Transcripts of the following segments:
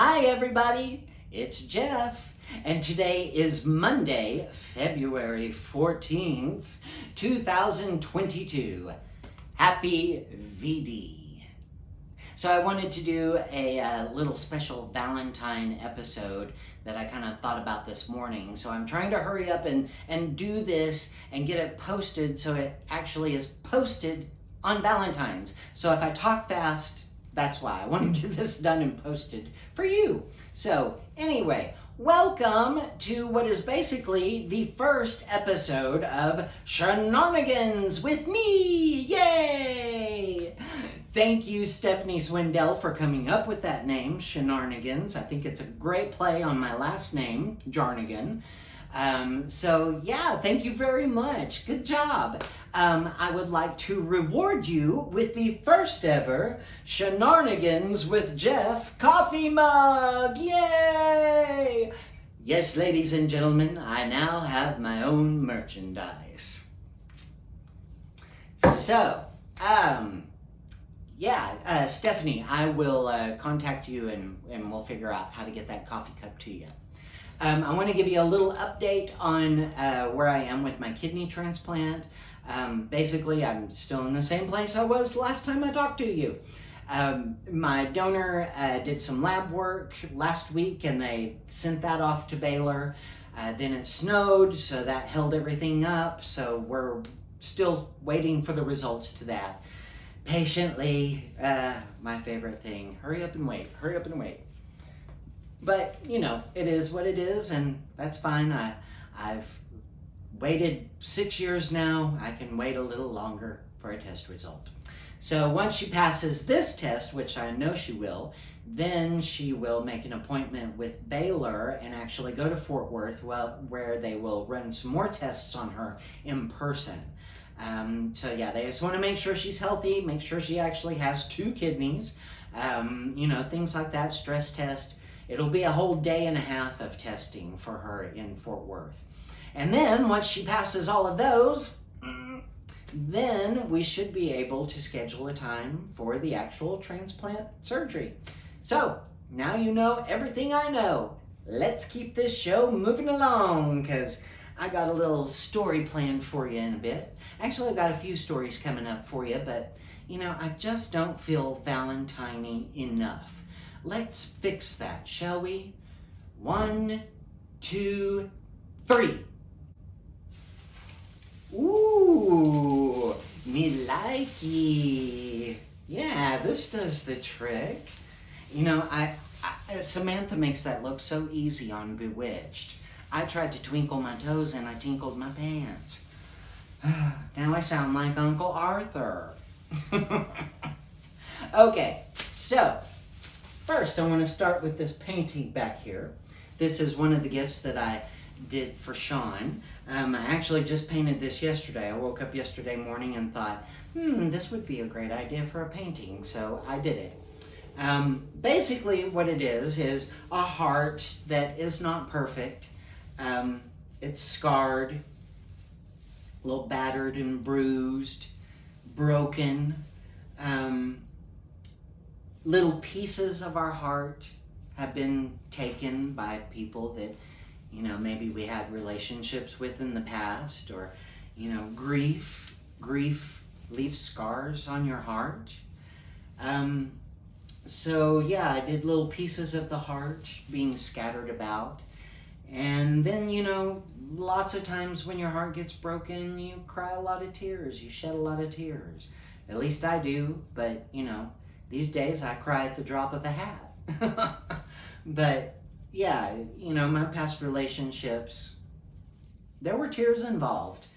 Hi everybody, it's Jeff, and today is Monday, February 14th, 2022. Happy VD. So I wanted to do a little special Valentine episode that I kind of thought about this morning. So I'm trying to hurry up and do this and get it posted so it actually is posted on Valentine's. So if I talk fast, that's why I want to get this done and posted for you. So anyway, welcome to what is basically the first episode of Shen-arnagins with me. Yay! Thank you, Stephanie Swindell, for coming up with that name, Shen-arnagins. I think it's a great play on my last name, Jarnigan. So yeah, thank you very much. Good job. I would like to reward you with the first ever Shen-arnagins with Jeff coffee mug. Yay! Yes, ladies and gentlemen, I now have my own merchandise. So, Stephanie, I will contact you and we'll figure out how to get that coffee cup to you. I want to give you a little update on where I am with my kidney transplant. Basically, I'm still in the same place I was last time I talked to you. My donor did some lab work last week and they sent that off to Baylor. Then it snowed, so that held everything up. So we're still waiting for the results to that. Patiently, my favorite thing. Hurry up and wait, hurry up and wait. But, you know, it is what it is, and that's fine. I've waited 6 years now. I can wait a little longer for a test result. So once she passes this test, which I know she will, then she will make an appointment with Baylor and actually go to Fort Worth, where they will run some more tests on her in person. So yeah, they just want to make sure she's healthy, make sure she actually has 2 kidneys, you know, things like that, stress test. It'll be a whole day and a half of testing for her in Fort Worth. And then once she passes all of those, then we should be able to schedule a time for the actual transplant surgery. So now you know everything I know. Let's keep this show moving along because I got a little story planned for you in a bit. Actually, I've got a few stories coming up for you, but you know, I just don't feel Valentine-y enough. Let's fix that, shall we? 1, 2, 3. Ooh, me likey. Yeah, this does the trick. You know, Samantha makes that look so easy on Bewitched. I tried to twinkle my toes and I tinkled my pants. Now I sound like Uncle Arthur. Okay, so first, I want to start with this painting back here. This is one of the gifts that I did for Sean. I actually just painted this yesterday. I woke up yesterday morning and thought, this would be a great idea for a painting, so I did it. Basically, what it is a heart that is not perfect. It's scarred, a little battered and bruised, broken. Little pieces of our heart have been taken by people that, you know, maybe we had relationships with in the past, or, you know, grief leaves scars on your heart. So yeah, I did little pieces of the heart being scattered about. And then, you know, lots of times when your heart gets broken, you cry a lot of tears, you shed a lot of tears. At least I do, but, you know, these days I cry at the drop of a hat. But yeah, you know, my past relationships, there were tears involved.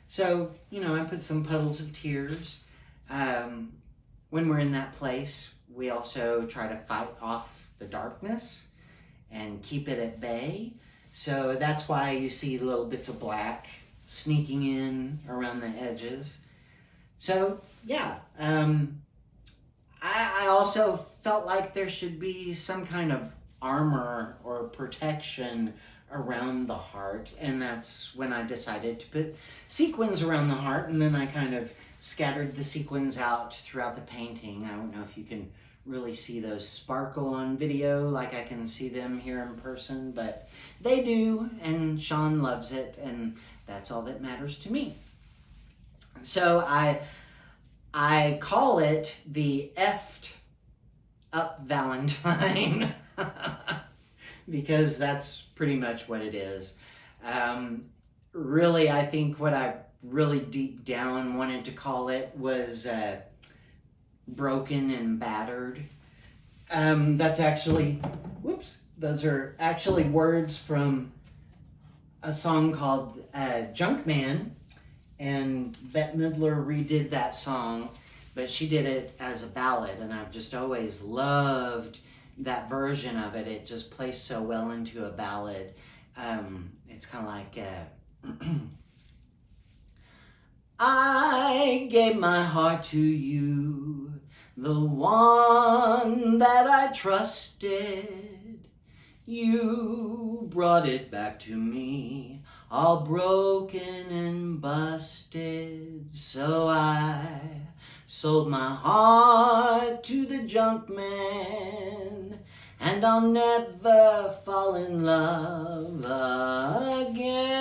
So, you know, I put some puddles of tears. When we're in that place, we also try to fight off the darkness and keep it at bay. So that's why you see little bits of black sneaking in around the edges. So yeah, I also felt like there should be some kind of armor or protection around the heart, and that's when I decided to put sequins around the heart, and then I kind of scattered the sequins out throughout the painting. I don't know if you can really see those sparkle on video like I can see them here in person, but they do, and Sean loves it, and that's all that matters to me. So I call it the effed up Valentine because that's pretty much what it is. Really, I think what I really deep down wanted to call it was broken and battered. That's actually, those are actually words from a song called Junkman, and Bette Midler redid that song, but she did it as a ballad, and I've just always loved that version of it. It just plays so well into a ballad. It's kind of like I gave my heart to you, the one that I trusted. You brought it back to me, all broken and busted. So I sold my heart to the junk man, and I'll never fall in love again.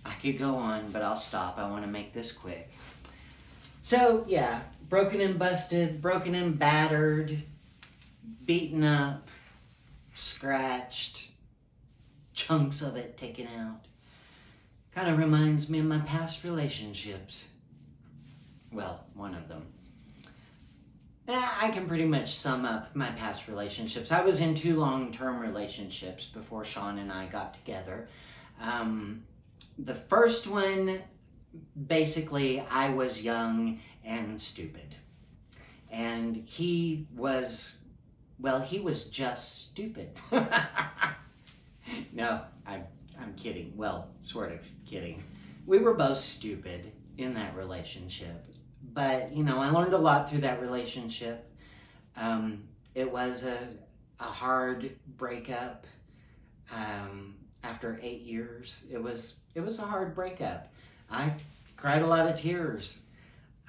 I could go on, but I'll stop. I want to make this quick. So, yeah, broken and busted, broken and battered, beaten up, scratched, chunks of it taken out. Kind of reminds me of my past relationships. Well, one of them. I can pretty much sum up my past relationships. I was in 2 long-term relationships before Sean and I got together. The first one, basically, I was young and stupid. And he was just stupid. No, I'm kidding. Well, sort of kidding. We were both stupid in that relationship. But, I learned a lot through that relationship. It was a hard breakup. After 8 years, it was a hard breakup. I cried a lot of tears.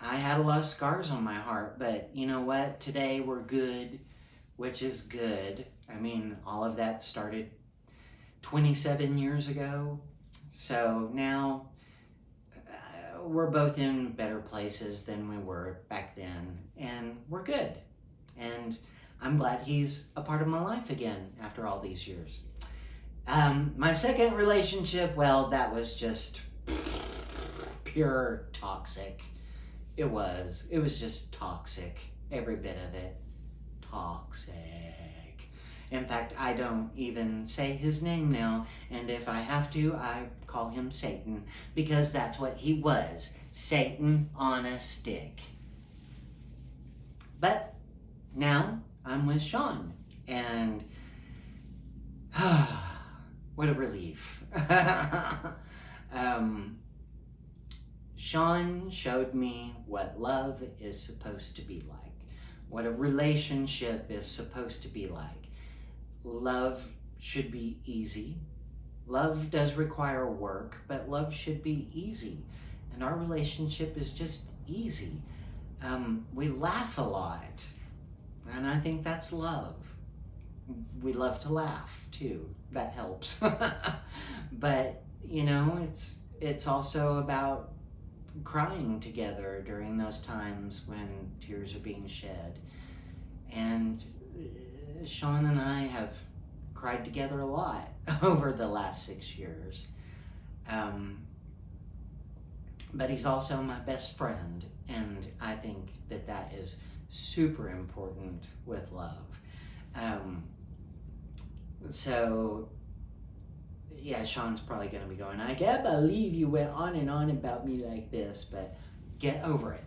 I had a lot of scars on my heart, but you know what? Today we're good, which is good. I mean, all of that started 27 years ago. So now we're both in better places than we were back then, and we're good. And I'm glad he's a part of my life again after all these years. My second relationship, well, that was just pure toxic. It was just toxic. Every bit of it. Toxic. In fact, I don't even say his name now, and if I have to, I call him Satan, because that's what he was. Satan on a stick. But now I'm with Sean, and what a relief. Sean showed me what love is supposed to be like, what a relationship is supposed to be like. Love should be easy. Love does require work, but love should be easy. And our relationship is just easy. We laugh a lot, and I think that's love. We love to laugh too. That helps. But it's also about crying together during those times when tears are being shed. And Sean and I have cried together a lot over the last 6 years. But he's also my best friend, and I think that is super important with love. So, yeah, Sean's probably going to be going, I can't believe you went on and on about me like this, but get over it.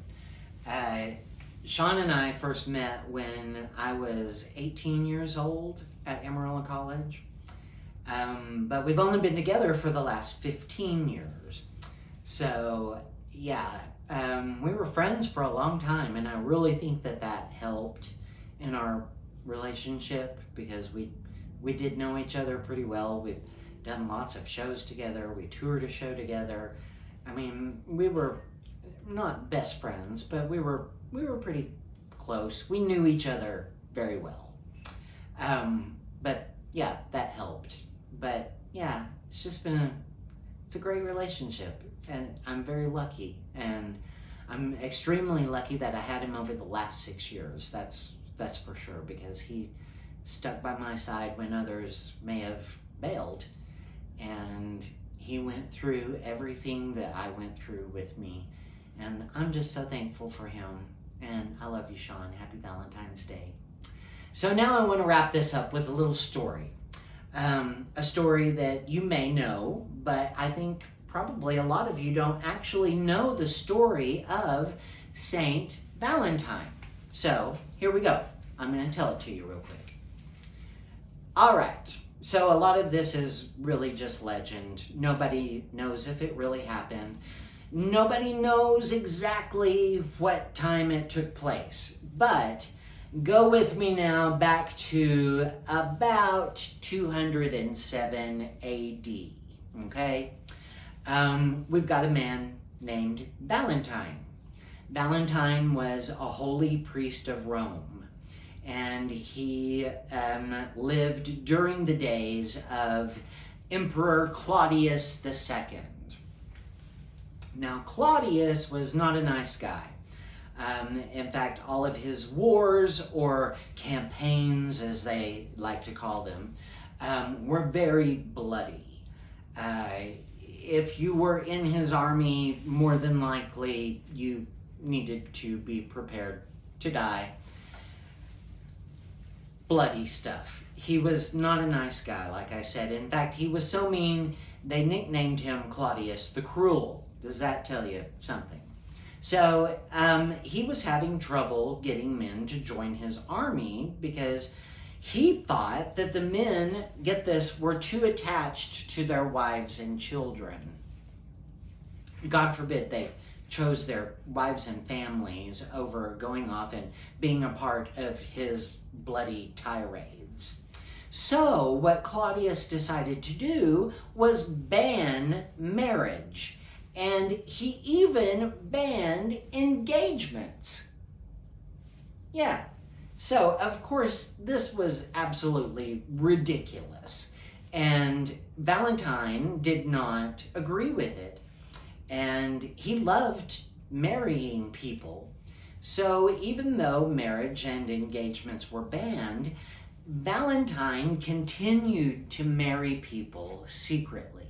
Sean and I first met when I was 18 years old at Amarillo College. But we've only been together for the last 15 years. So, yeah, we were friends for a long time, and I really think that helped in our relationship because we did know each other pretty well. We've done lots of shows together. We toured a show together. I mean, we were not best friends, but we were pretty close. We knew each other very well. But yeah, that helped. But yeah, it's just been it's a great relationship, and I'm very lucky, and I'm extremely lucky that I had him over the last 6 years. That's for sure, because he stuck by my side when others may have bailed, and he went through everything that I went through with me, and I'm just so thankful for him. And I love you, Sean. Happy Valentine's Day. So now I want to wrap this up with a little story. A story that you may know, but I think probably a lot of you don't actually know the story of Saint Valentine. So here we go. I'm going to tell it to you real quick. All right. So a lot of this is really just legend. Nobody knows if it really happened. Nobody knows exactly what time it took place. But go with me now back to about 207 AD. Okay? We've got a man named Valentine. Valentine was a holy priest of Rome, and he lived during the days of Emperor Claudius II. Now, Claudius was not a nice guy. In fact, all of his wars, or campaigns as they like to call them, were very bloody. If you were in his army, more than likely you needed to be prepared to die. Bloody stuff. He was not a nice guy, like I said. In fact, he was so mean, they nicknamed him Claudius the Cruel. Does that tell you something? So he was having trouble getting men to join his army because he thought that the men, get this, were too attached to their wives and children. God forbid they chose their wives and families over going off and being a part of his bloody tirades. So what Claudius decided to do was ban marriage. And he even banned engagements. Yeah. So, of course, this was absolutely ridiculous. And Valentine did not agree with it. And he loved marrying people. So, even though marriage and engagements were banned, Valentine continued to marry people secretly.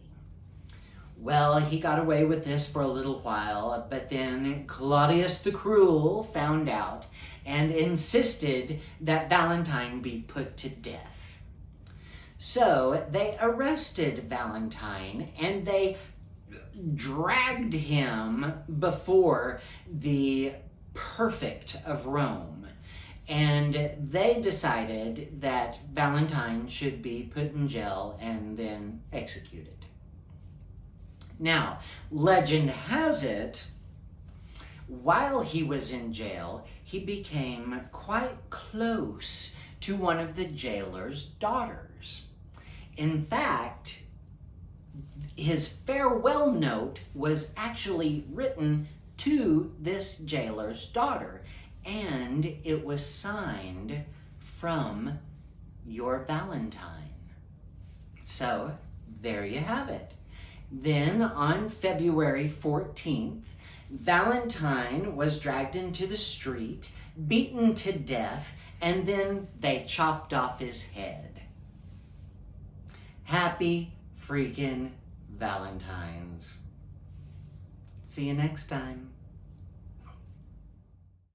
Well, he got away with this for a little while, but then Claudius the Cruel found out and insisted that Valentine be put to death. So they arrested Valentine and they dragged him before the prefect of Rome. And they decided that Valentine should be put in jail and then executed. Now, legend has it, while he was in jail, he became quite close to one of the jailer's daughters. In fact, his farewell note was actually written to this jailer's daughter, and it was signed from your Valentine. So, there you have it. Then on February 14th, Valentine was dragged into the street, beaten to death, and then they chopped off his head. Happy freaking Valentines. See you next time.